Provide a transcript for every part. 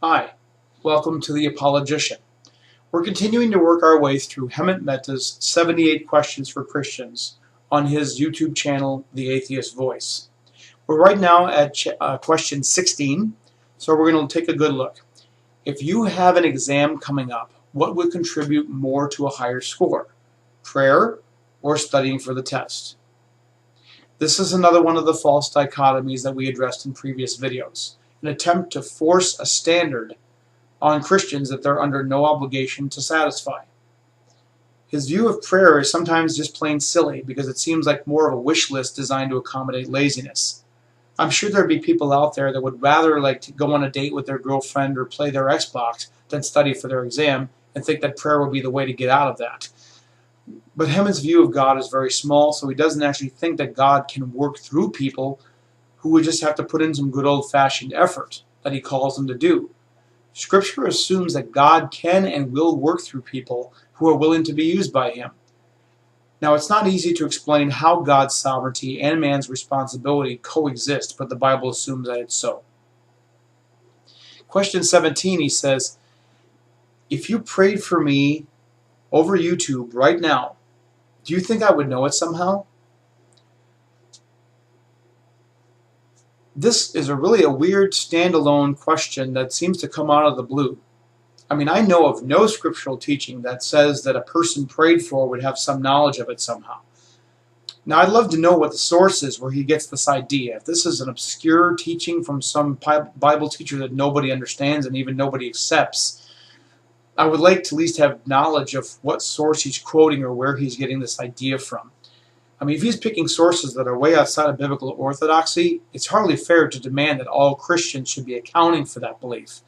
Hi, welcome to The Apologician. We're continuing to work our way through Hemant Mehta's 78 Questions for Christians on his YouTube channel, The Atheist Voice. We're right now at question 16, so we're going to take a good look. If you have an exam coming up, what would contribute more to a higher score? Prayer or studying for the test? This is another one of the false dichotomies that we addressed in previous videos, an attempt to force a standard on Christians that they're under no obligation to satisfy. His view of prayer is sometimes just plain silly because it seems like more of a wish list designed to accommodate laziness. I'm sure there'd be people out there that would rather like to go on a date with their girlfriend or play their Xbox than study for their exam and think that prayer would be the way to get out of that. But Hemant's view of God is very small, so he doesn't actually think that God can work through people who would just have to put in some good old-fashioned effort that he calls them to do. Scripture assumes that God can and will work through people who are willing to be used by him. Now, it's not easy to explain how God's sovereignty and man's responsibility coexist, but the Bible assumes that it's so. Question 17, he says, if you prayed for me over YouTube right now, do you think I would know it somehow? This is really a weird standalone question that seems to come out of the blue. I mean, I know of no scriptural teaching that says that a person prayed for would have some knowledge of it somehow. Now, I'd love to know what the source is where he gets this idea. If this is an obscure teaching from some Bible teacher that nobody understands and even nobody accepts, I would like to at least have knowledge of what source he's quoting or where he's getting this idea from. I mean, if he's picking sources that are way outside of biblical orthodoxy, it's hardly fair to demand that all Christians should be accounting for that belief.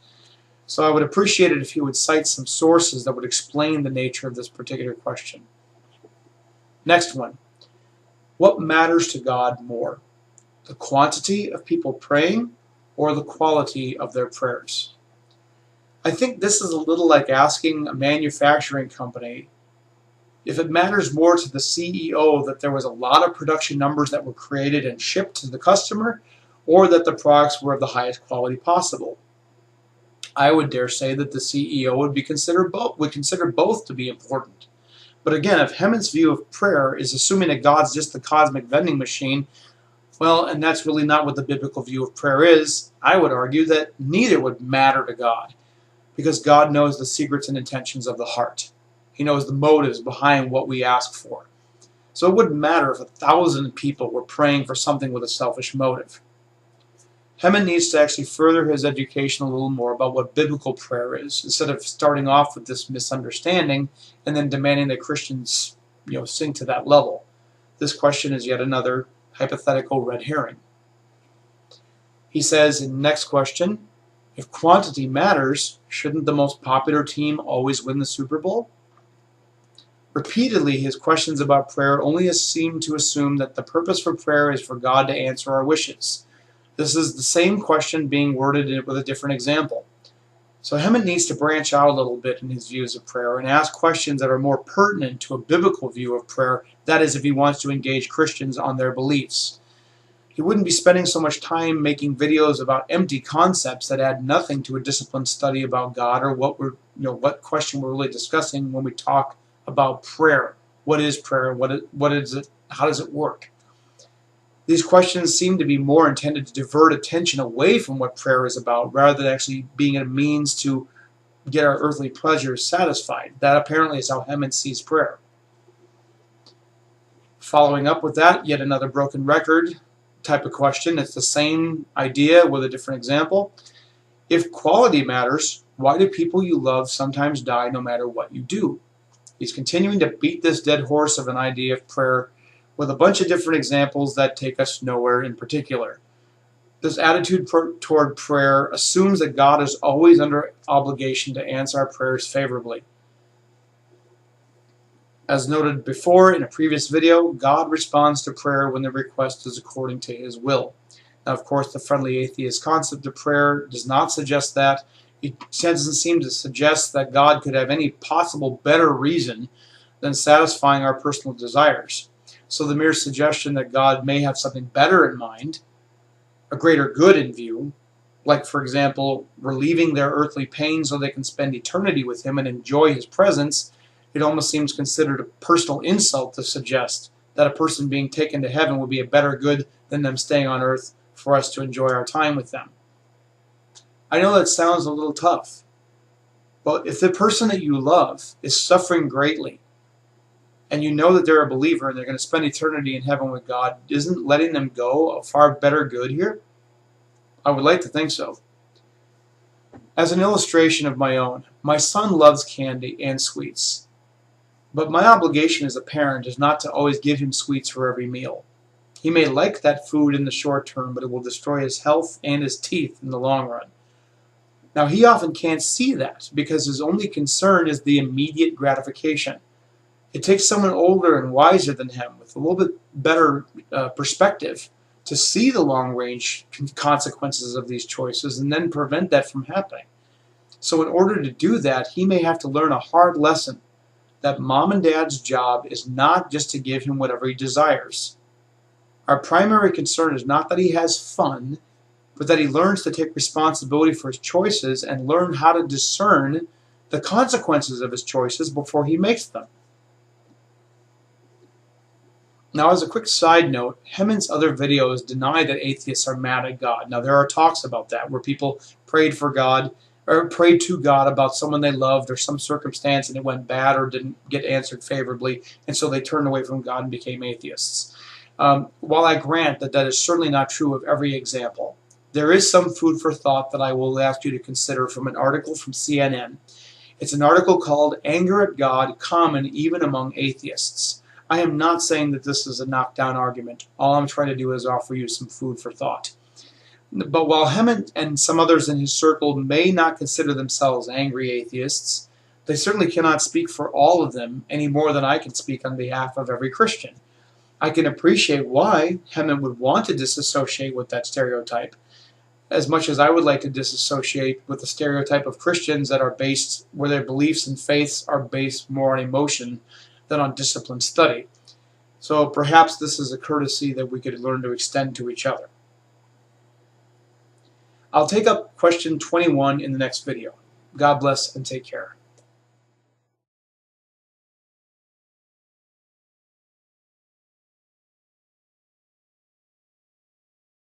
So I would appreciate it if he would cite some sources that would explain the nature of this particular question. Next one. What matters to God more? The quantity of people praying or the quality of their prayers? I think this is a little like asking a manufacturing company if it matters more to the CEO that there was a lot of production numbers that were created and shipped to the customer, or that the products were of the highest quality possible. I would dare say that the CEO would consider both to be important. But again, if Hemant's view of prayer is assuming that God's just the cosmic vending machine, well, and that's really not what the biblical view of prayer is, I would argue that neither would matter to God, because God knows the secrets and intentions of the heart. He knows the motives behind what we ask for. So it wouldn't matter if 1,000 people were praying for something with a selfish motive. Hemant needs to actually further his education a little more about what biblical prayer is, instead of starting off with this misunderstanding and then demanding that Christians, sink to that level. This question is yet another hypothetical red herring. He says in the next question, if quantity matters, shouldn't the most popular team always win the Super Bowl? Repeatedly, his questions about prayer only seem to assume that the purpose for prayer is for God to answer our wishes. This is the same question being worded with a different example. So Hemant needs to branch out a little bit in his views of prayer and ask questions that are more pertinent to a biblical view of prayer, that is, if he wants to engage Christians on their beliefs. He wouldn't be spending so much time making videos about empty concepts that add nothing to a disciplined study about God or what question we're really discussing when we talk about prayer. What is prayer? What is it? How does it work? These questions seem to be more intended to divert attention away from what prayer is about, rather than actually being a means to get our earthly pleasures satisfied. That apparently is how Hemant sees prayer. Following up with that, yet another broken record type of question. It's the same idea with a different example. If quality matters, why do people you love sometimes die no matter what you do? He's continuing to beat this dead horse of an idea of prayer with a bunch of different examples that take us nowhere in particular. This attitude toward prayer assumes that God is always under obligation to answer our prayers favorably. As noted before in a previous video, God responds to prayer when the request is according to his will. Now, of course, the friendly atheist concept of prayer does not suggest that. It doesn't seem to suggest that God could have any possible better reason than satisfying our personal desires. So the mere suggestion that God may have something better in mind, a greater good in view, like, for example, relieving their earthly pain so they can spend eternity with him and enjoy his presence, it almost seems considered a personal insult to suggest that a person being taken to heaven would be a better good than them staying on earth for us to enjoy our time with them. I know that sounds a little tough, but if the person that you love is suffering greatly, and you know that they're a believer and they're going to spend eternity in heaven with God, isn't letting them go a far better good here? I would like to think so. As an illustration of my own, my son loves candy and sweets, but my obligation as a parent is not to always give him sweets for every meal. He may like that food in the short term, but it will destroy his health and his teeth in the long run. Now, he often can't see that because his only concern is the immediate gratification. It takes someone older and wiser than him with a little bit better perspective to see the long-range consequences of these choices and then prevent that from happening. So in order to do that, he may have to learn a hard lesson that mom and dad's job is not just to give him whatever he desires. Our primary concern is not that he has fun, but that he learns to take responsibility for his choices and learn how to discern the consequences of his choices before he makes them. Now, as a quick side note, Hemin's other videos deny that atheists are mad at God. Now, there are talks about that, where people prayed for God, or prayed to God about someone they loved or some circumstance and it went bad or didn't get answered favorably, and so they turned away from God and became atheists. While I grant that that is certainly not true of every example, there is some food for thought that I will ask you to consider from an article from CNN. It's an article called "Anger at God Common Even Among Atheists." I am not saying that this is a knockdown argument. All I'm trying to do is offer you some food for thought. But while Hemin and some others in his circle may not consider themselves angry atheists, they certainly cannot speak for all of them any more than I can speak on behalf of every Christian. I can appreciate why Hemin would want to disassociate with that stereotype, as much as I would like to disassociate with the stereotype of Christians that are based, where their beliefs and faiths are based more on emotion than on disciplined study. So perhaps this is a courtesy that we could learn to extend to each other. I'll take up question 21 in the next video. God bless and take care.